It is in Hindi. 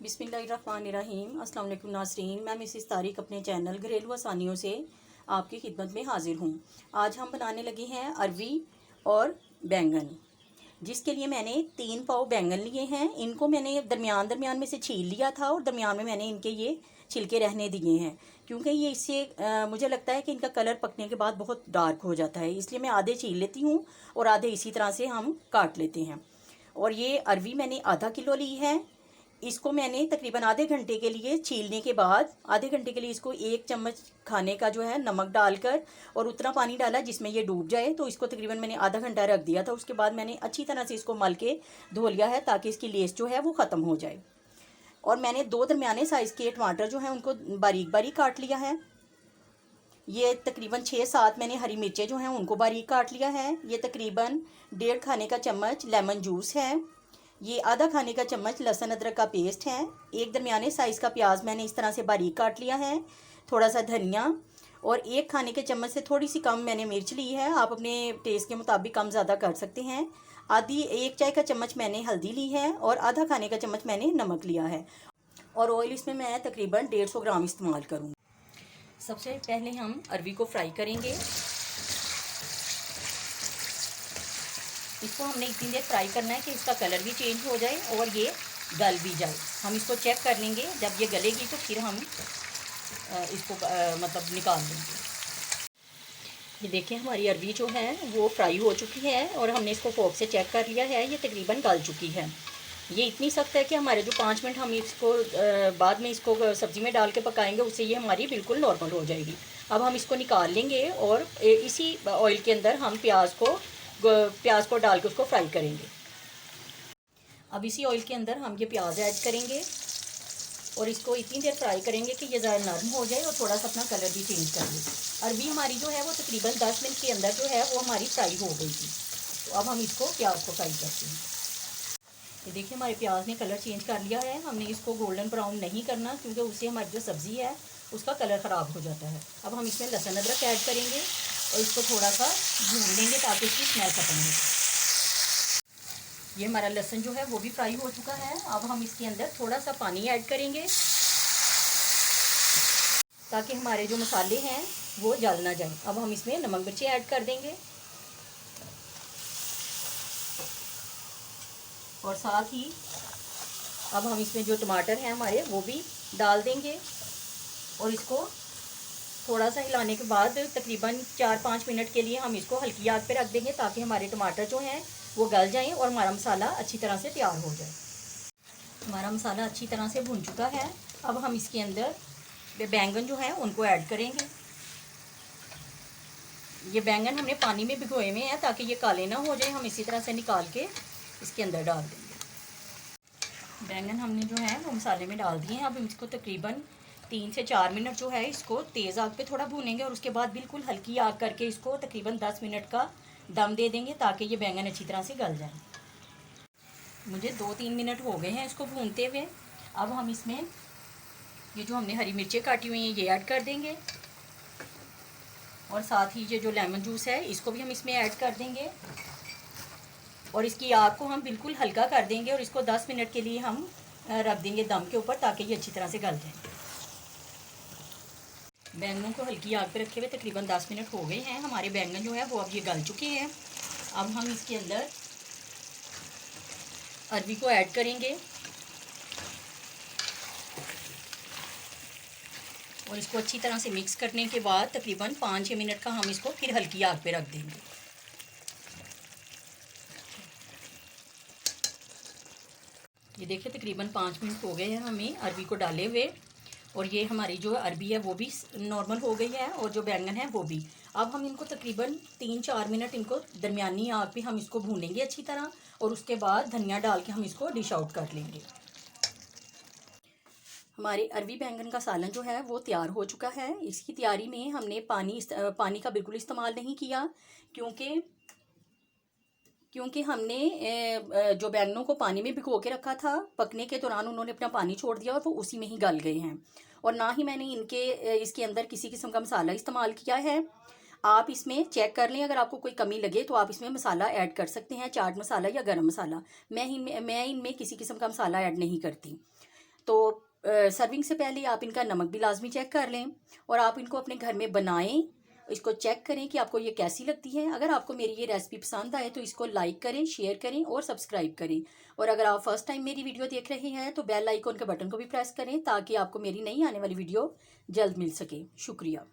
बिस्मिल्लाहिर्रहमानिर्रहीम। अस्सलाम वालेकुम नाज़रीन, मैं मिसिस तारिक अपने चैनल घरेलू आसानियों से आपकी खिदमत में हाजिर हूँ। आज हम बनाने लगे हैं अरवी और बैंगन, जिसके लिए मैंने 3 पाव बैंगन लिए हैं। इनको मैंने दरमियान में से छील लिया था और दरमियान में मैंने इनके ये छिलके रहने दिए हैं, क्योंकि ये इससे मुझे लगता है कि इनका कलर पकने के बाद बहुत डार्क हो जाता है, इसलिए मैं आधे छील लेती हूँ और आधे इसी तरह से हम काट लेते हैं। और ये अरवी मैंने आधा किलो ली है। इसको मैंने तकरीबन आधे घंटे के लिए छीलने के बाद आधे घंटे के लिए इसको 1 चम्मच खाने का जो है नमक डालकर और उतना पानी डाला जिसमें ये डूब जाए, तो इसको तकरीबन मैंने आधा घंटा रख दिया था। उसके बाद मैंने अच्छी तरह से इसको मल के धो लिया है ताकि इसकी लेस जो है वो ख़त्म हो जाए। और मैंने 2 दरमियाने साइज़ के टमाटर जो हैं उनको बारीक बारीक काट लिया है। ये तकरीबन 6-7 मैंने हरी मिर्चें जो हैं उनको बारीक काट लिया है। ये तकरीबन 1.5 खाने का चम्मच लेमन जूस है। ये आधा खाने का चम्मच लहसुन अदरक का पेस्ट है। एक दरमियाने साइज़ का प्याज मैंने इस तरह से बारीक काट लिया है। थोड़ा सा धनिया और 1 खाने के चम्मच से थोड़ी सी कम मैंने मिर्च ली है। आप अपने टेस्ट के मुताबिक कम ज़्यादा कर सकते हैं। आधी 1 चाय का चम्मच मैंने हल्दी ली है और आधा खाने का चम्मच मैंने नमक लिया है। और ऑयल इसमें मैं तकरीबन 150 ग्राम इस्तेमाल करूँगी। सबसे पहले हम अरवी को फ्राई करेंगे। इसको हमने इतनी देर फ्राई करना है कि इसका कलर भी चेंज हो जाए और ये गल भी जाए। हम इसको चेक कर लेंगे, जब ये गलेगी तो फिर हम इसको मतलब निकाल लेंगे। ये देखिए हमारी अरवी जो है वो फ्राई हो चुकी है और हमने इसको फोर्क से चेक कर लिया है, ये तकरीबन गल चुकी है। ये इतनी सख्त है कि हमारे जो 5 मिनट हम इसको बाद में इसको सब्ज़ी में डाल के पकाएंगे उससे ये हमारी बिल्कुल नॉर्मल हो जाएगी। अब हम इसको निकाल लेंगे और इसी ऑयल के अंदर हम प्याज को डाल के उसको फ्राई करेंगे। अब इसी ऑयल के अंदर हम ये प्याज ऐड करेंगे और इसको इतनी देर फ्राई करेंगे कि ये ज़्यादा नरम हो जाए और थोड़ा सा अपना कलर भी चेंज कर ले। अरवी हमारी जो है वो तकरीबन 10 मिनट के अंदर जो है वो हमारी फ्राई हो गई थी। तो अब हम इसको प्याज को फ्राई करते हैं। ये देखिए हमारे प्याज ने कलर चेंज कर लिया है। हमने इसको गोल्डन ब्राउन नहीं करना क्योंकि उससे हमारी जो सब्ज़ी है उसका कलर ख़राब हो जाता है। अब हम इसमें लहसुन अदरक ऐड करेंगे और इसको थोड़ा सा भून लेंगे ताकि इसकी स्मेल ख़त्म हो जाए। ये हमारा लहसुन जो है वो भी फ्राई हो चुका है। अब हम इसके अंदर थोड़ा सा पानी ऐड करेंगे ताकि हमारे जो मसाले हैं वो जल ना जाए। अब हम इसमें नमक मिर्ची ऐड कर देंगे और साथ ही अब हम इसमें जो टमाटर हैं हमारे वो भी डाल देंगे और इसको थोड़ा सा हिलाने के बाद तकरीबन 4-5 मिनट के लिए हम इसको हल्की आग पे रख देंगे ताकि हमारे टमाटर जो हैं वो गल जाएं और हमारा मसाला अच्छी तरह से तैयार हो जाए। हमारा मसाला अच्छी तरह से भुन चुका है। अब हम इसके अंदर बैंगन जो है उनको ऐड करेंगे। ये बैंगन हमने पानी में भिगोए हुए हैं ताकि ये काले ना हो जाए। हम इसी तरह से निकाल के इसके अंदर डाल देंगे। बैंगन हमने जो है वो मसाले में डाल दिए हैं। अब इसको तकरीबन 3 से 4 मिनट जो है इसको तेज़ आग पे थोड़ा भूनेंगे और उसके बाद बिल्कुल हल्की आग करके इसको तकरीबन 10 मिनट का दम दे देंगे ताकि ये बैंगन अच्छी तरह से गल जाए। मुझे 2-3 मिनट हो गए हैं इसको भूनते हुए। अब हम इसमें ये जो हमने हरी मिर्चें काटी हुई हैं ये ऐड कर देंगे और साथ ही ये जो लेमन जूस है इसको भी हम इसमें ऐड कर देंगे और इसकी आग को हम बिल्कुल हल्का कर देंगे और इसको 10 मिनट के लिए हम रख देंगे दम के ऊपर ताकि ये अच्छी तरह से गल जाए। बैंगनों को हल्की आग पे रखे हुए तकरीबन 10 मिनट हो गए हैं। हमारे बैंगन जो है वो अब ये गल चुके हैं। अब हम इसके अंदर अरवी को ऐड करेंगे और इसको अच्छी तरह से मिक्स करने के बाद तकरीबन 5-6 मिनट का हम इसको फिर हल्की आग पे रख देंगे। ये देखिए तकरीबन 5 मिनट हो गए हैं हमें अरवी को डाले हुए और ये हमारी जो अरवी है वो भी नॉर्मल हो गई है और जो बैंगन है वो भी। अब हम इनको तकरीबन 3-4 मिनट इनको दरमियानी आग पे हम इसको भूनेंगे अच्छी तरह और उसके बाद धनिया डाल के हम इसको डिश आउट कर लेंगे। हमारे अरवी बैंगन का सालन जो है वो तैयार हो चुका है। इसकी तैयारी में हमने पानी का बिल्कुल इस्तेमाल नहीं किया क्योंकि हमने जो बैंगनों को पानी में भिगो के रखा था, पकने के दौरान उन्होंने अपना पानी छोड़ दिया और वो उसी में ही गल गए हैं। और ना ही मैंने इसके अंदर किसी किस्म का मसाला इस्तेमाल किया है। आप इसमें चेक कर लें, अगर आपको कोई कमी लगे तो आप इसमें मसाला ऐड कर सकते हैं, चाट मसाला या गरम मसाला। मैं इनमें किसी किस्म का मसाला ऐड नहीं करती। तो सर्विंग से पहले आप इनका नमक भी लाजमी चेक कर लें और आप इनको अपने घर में बनाएं। इसको चेक करें कि आपको ये कैसी लगती है। अगर आपको मेरी ये रेसिपी पसंद आए तो इसको लाइक करें, शेयर करें और सब्सक्राइब करें। और अगर आप फर्स्ट टाइम मेरी वीडियो देख रहे हैं तो बेल आइकन के बटन को भी प्रेस करें ताकि आपको मेरी नई आने वाली वीडियो जल्द मिल सके। शुक्रिया।